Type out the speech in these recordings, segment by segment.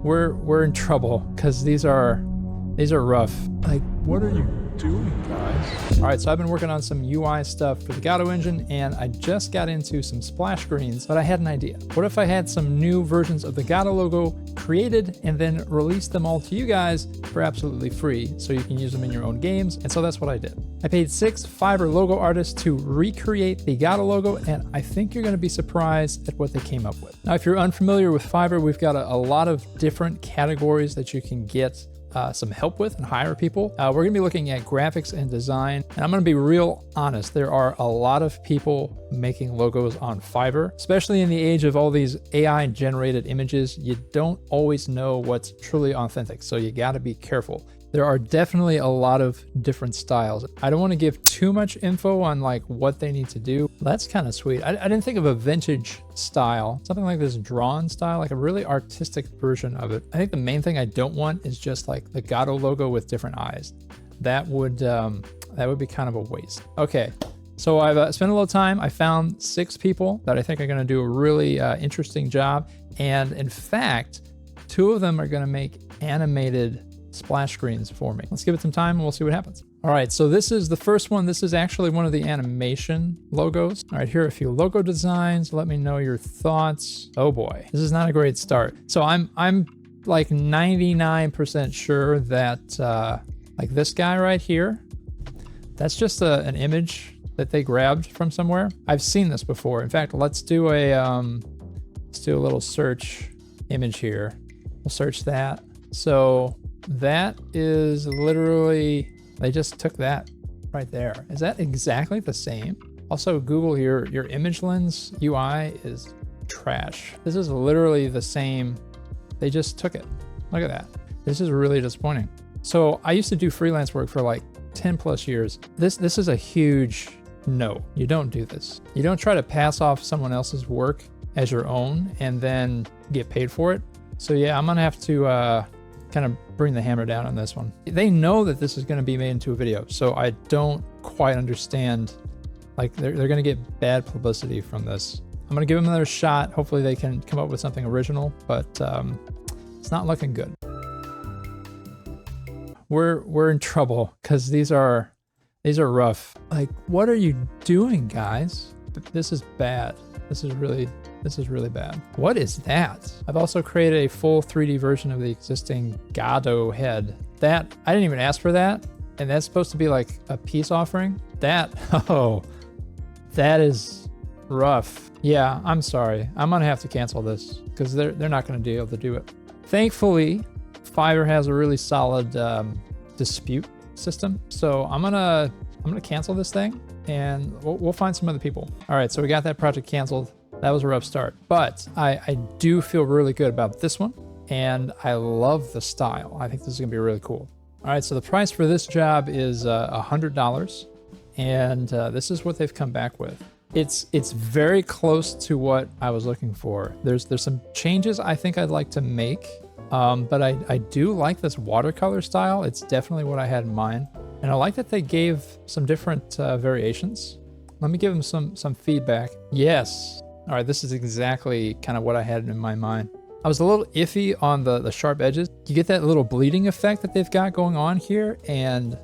we're in trouble because these are rough. Like, what are you doing, guys? All right, so I've been working on some UI stuff for the Godot Engine, and I just got into some splash screens, but I had an idea. What if I had some new versions of the Godot logo created and then released them all to you guys for absolutely free so you can use them in your own games? And so that's what I did. I paid 6 Fiverr Logo Artists to recreate the Godot logo, and I think you're gonna be surprised at what they came up with. Now, if you're unfamiliar with Fiverr, we've got a lot of different categories that you can get some help with and hire people. We're gonna be looking at graphics and design, and I'm gonna be real honest. There are a lot of people making logos on Fiverr, especially in the age of all these AI generated images. You don't always know what's truly authentic, so you gotta be careful. There are definitely a lot of different styles. I don't want to give too much info on like what they need to do. That's kind of sweet. I didn't think of a vintage style, something like this drawn style, like a really artistic version of it. I think the main thing I don't want is just like the Godot logo with different eyes. That would be kind of a waste. Okay, so I've spent a little time. I found 6 people that I think are going to do a really interesting job. And in fact, 2 of them are going to make animated splash screens for me. Let's give it some time and we'll see what happens. All right, so this is the first one. This is actually one of the animation logos. All right, here are a few logo designs. Let me know your thoughts. Oh boy, this is not a great start. So I'm like 99% sure that like this guy right here, that's just an image that they grabbed from somewhere. I've seen this before. In fact, let's do a little search image here. We'll search that. So that is literally, they just took that right there. Is that exactly the same? Also, Google, your image lens UI is trash. This is literally the same. They just took it. Look at that. This is really disappointing. So I used to do freelance work for like 10 plus years. This is a huge no. You don't do this. You don't try to pass off someone else's work as your own and then get paid for it. So yeah, I'm gonna have to kind of bring the hammer down on this one. They know that this is going to be made into a video, so I don't quite understand. Like they're going to get bad publicity from this. I'm going to give them another shot. Hopefully they can come up with something original, but it's not looking good. We're in trouble because these are rough. Like, what are you doing, guys? This is bad. This is really bad. What is that? I've also created a full 3D version of the existing Godot head. That, I didn't even ask for that. And that's supposed to be like a peace offering. That, oh, that is rough. Yeah, I'm sorry. I'm gonna have to cancel this because they're not gonna be able to do it. Thankfully, Fiverr has a really solid dispute system. So I'm gonna cancel this thing and we'll find some other people. All right, so we got that project canceled. That was a rough start, but I do feel really good about this one, and I love the style. I think this is gonna be really cool. All right, so the price for this job is $100, and this is what they've come back with. It's very close to what I was looking for. There's some changes I think I'd like to make, but I do like this watercolor style. It's definitely what I had in mind, and I like that they gave some different variations. Let me give them some feedback. Yes. All right, this is exactly kind of what I had in my mind. I was a little iffy on the sharp edges. You get that little bleeding effect that they've got going on here, and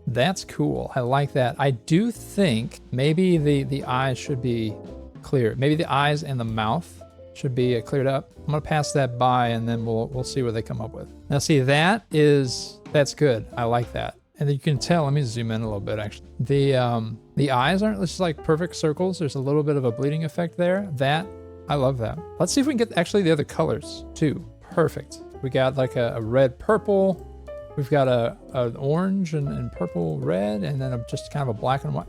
that's cool. I like that. I do think maybe the eyes should be clear. Maybe the eyes and the mouth should be cleared up. I'm gonna pass that by and then we'll see what they come up with. Now see, that's good. I like that. And you can tell, let me zoom in a little bit actually. The eyes aren't just like perfect circles. There's a little bit of a bleeding effect there. I love that. Let's see if we can get actually the other colors too. Perfect. We got like a red purple. We've got an orange and purple red, and then just kind of a black and white.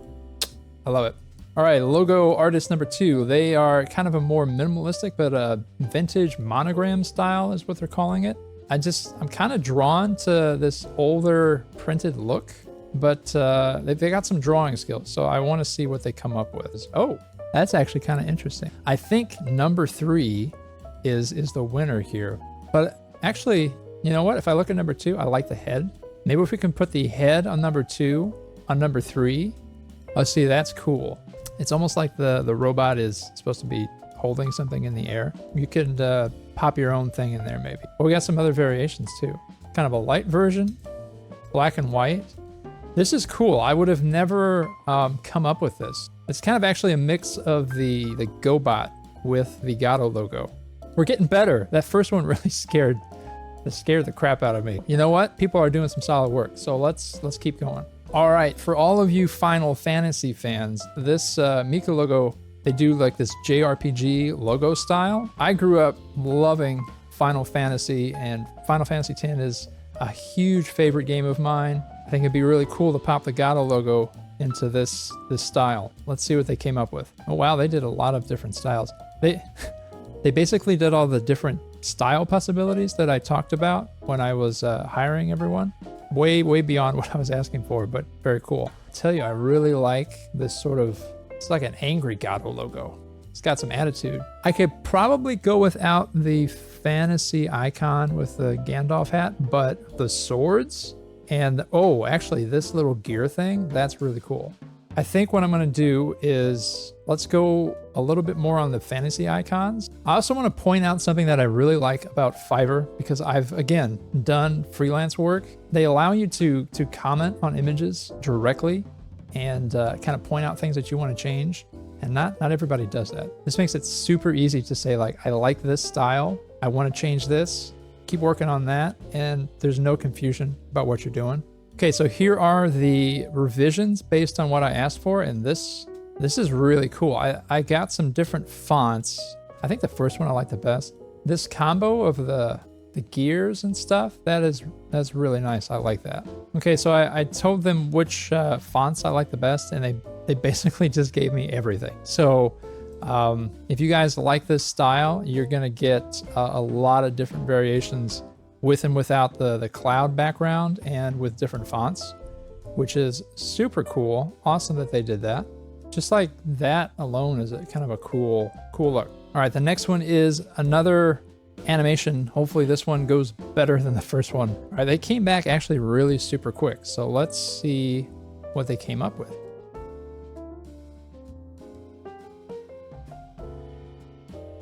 I love it. All right, logo artist number 2. They are kind of a more minimalistic, but a vintage monogram style is what they're calling it. I'm kind of drawn to this older printed look, but they got some drawing skills, so I want to see what they come up with. Oh, that's actually kind of interesting. I think number 3 is the winner here, but actually, you know what? If I look at number 2, I like the head. Maybe if we can put the head on number 2, on number 3, let's see, that's cool. It's almost like the robot is supposed to be holding something in the air. You could pop your own thing in there maybe. But we got some other variations too. Kind of a light version, black and white. This is cool. I would have never come up with this. It's kind of actually a mix of the GoBot with the Godot logo. We're getting better. That first one really scared the crap out of me. You know what? People are doing some solid work. So let's keep going. All right, for all of you Final Fantasy fans, this Mika logo, they do like this JRPG logo style. I grew up loving Final Fantasy, and Final Fantasy X is a huge favorite game of mine. I think it'd be really cool to pop the Godot logo into this style. Let's see what they came up with. Oh wow, they did a lot of different styles. They basically did all the different style possibilities that I talked about when I was hiring everyone. Way beyond what I was asking for, but very cool. I tell you, I really like this sort of, it's like an angry Godot logo. It's got some attitude. I could probably go without the fantasy icon with the Gandalf hat, but the swords and, oh, actually this little gear thing, that's really cool. I think what I'm gonna do is, let's go a little bit more on the fantasy icons. I also wanna point out something that I really like about Fiverr, because I've, again, done freelance work. They allow you to comment on images directly and kind of point out things that you wanna change. And not everybody does that. This makes it super easy to say like, I like this style, I wanna change this, keep working on that, and there's no confusion about what you're doing. Okay, so here are the revisions based on what I asked for, and this is really cool. I got some different fonts. I think the first one I like the best. This combo of the gears and stuff, that's really nice. I like that. Okay, so I told them which fonts I like the best, and they basically just gave me everything. So if you guys like this style, you're gonna get a lot of different variations with and without the cloud background and with different fonts, which is super cool. Awesome that they did that. Just like that alone is kind of a cool look. All right, the next one is another animation. Hopefully this one goes better than the first one. All right, they came back actually really super quick. So let's see what they came up with.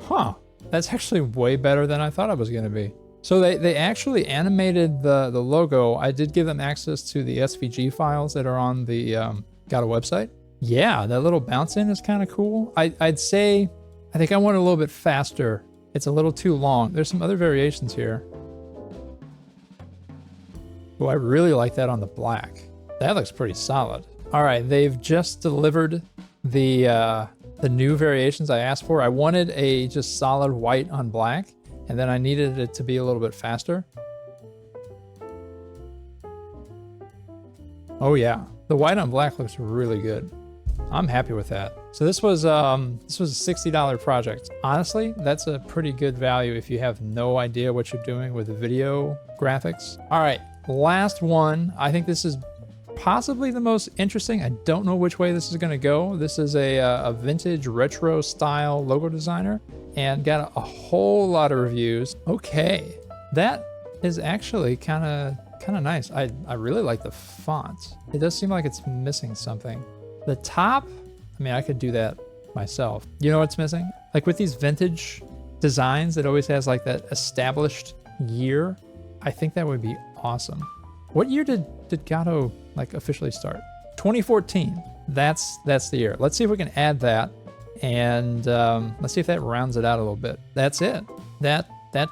Huh, that's actually way better than I thought it was gonna be. So they actually animated the logo. I did give them access to the SVG files that are on the Godot website. Yeah, that little bounce in is kind of cool. I'd say, I think I want it a little bit faster. It's a little too long. There's some other variations here. Oh, I really like that on the black. That looks pretty solid. All right, they've just delivered the new variations I asked for. I wanted a just solid white on black, and then I needed it to be a little bit faster. Oh yeah, the white on black looks really good. I'm happy with that. So this was a $60 project. Honestly, that's a pretty good value if you have no idea what you're doing with the video graphics. All right, last one. I think this is possibly the most interesting. I don't know which way this is gonna go. This is a vintage retro style logo designer and got a whole lot of reviews. Okay, that is actually kind of nice. I really like the font. It does seem like it's missing something. The top, I mean, I could do that myself. You know what's missing? Like with these vintage designs, it always has like that established year. I think that would be awesome. What year did Godot like officially start? 2014. That's the year. Let's see if we can add that, and let's see if that rounds it out a little bit. That's it. That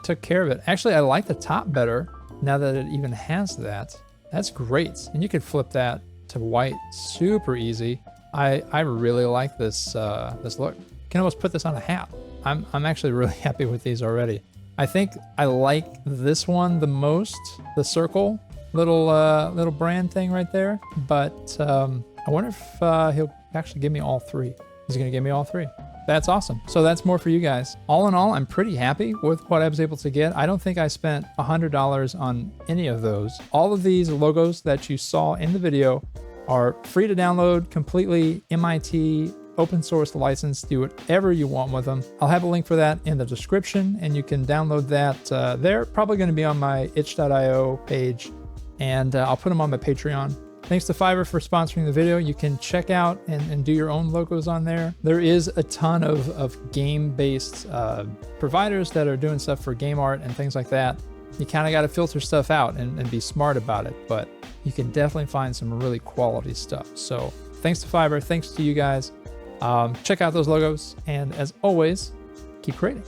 took care of it. Actually, I like the top better now that it even has that. That's great, and you could flip that to white super easy. I really like this this look. You can almost put this on a hat. I'm actually really happy with these already. I think I like this one the most, the circle little brand thing right there. But I wonder if he'll actually give me all three. He's gonna give me all three. That's awesome. So that's more for you guys. All in all, I'm pretty happy with what I was able to get. I don't think I spent $100 on any of those. All of these logos that you saw in the video are free to download, completely MIT open source license. Do whatever you want with them. I'll have a link for that in the description, and you can download that there. Probably going to be on my itch.io page, and I'll put them on my Patreon Thanks to Fiverr for sponsoring the video. You can check out and do your own logos on there. There is a ton of game-based providers that are doing stuff for game art and things like that. You kind of got to filter stuff out and be smart about it, but you can definitely find some really quality stuff. So thanks to Fiverr, thanks to you guys. Check out those logos, and as always, keep creating.